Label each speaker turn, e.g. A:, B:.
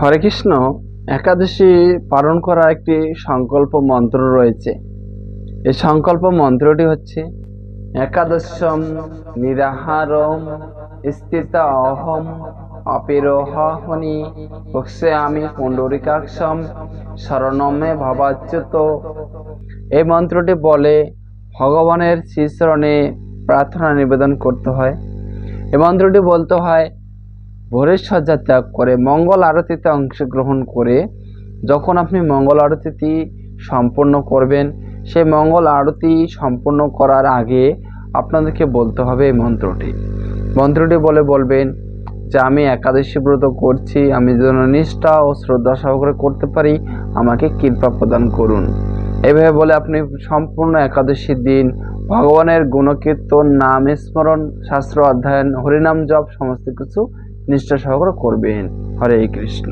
A: হরে কৃষ্ণ। একাদশী পালন করার একটি সংকল্প মন্ত্র রয়েছে। এই সংকল্প মন্ত্রটি হচ্ছে একাদশম নিরাহারম স্থিত অহম অপিরোহনি পক্ষে আমি পুণ্ডরিকাক্ষম শরণমে ভবাচ্যুত। এই মন্ত্রটি বলে ভগবানের শ্রীচরণে প্রার্থনা নিবেদন করতে হয়। এই মন্ত্রটি বলতে হয় ভোরের শয্যা ত্যাগ করে মঙ্গল আরতিতে অংশগ্রহণ করে। যখন আপনি মঙ্গল আরতিটি সম্পূর্ণ করবেন, সেই মঙ্গল আরতি সম্পূর্ণ করার আগে আপনাদেরকে বলতে হবে এই মন্ত্রটি বলবেন যে আমি একাদশী ব্রত করছি, আমি যেন নিষ্ঠা ও শ্রদ্ধা সহকারে করতে পারি, আমাকে কৃপা প্রদান করুন। এভাবে বলে আপনি সম্পূর্ণ একাদশীর দিন ভগবানের গুণকীর্তন, নাম স্মরণ, শাস্ত্র অধ্যয়ন, হরিনাম জপ সমস্ত কিছু নিষ্ঠা সহকারে করবেন। হরে কৃষ্ণ।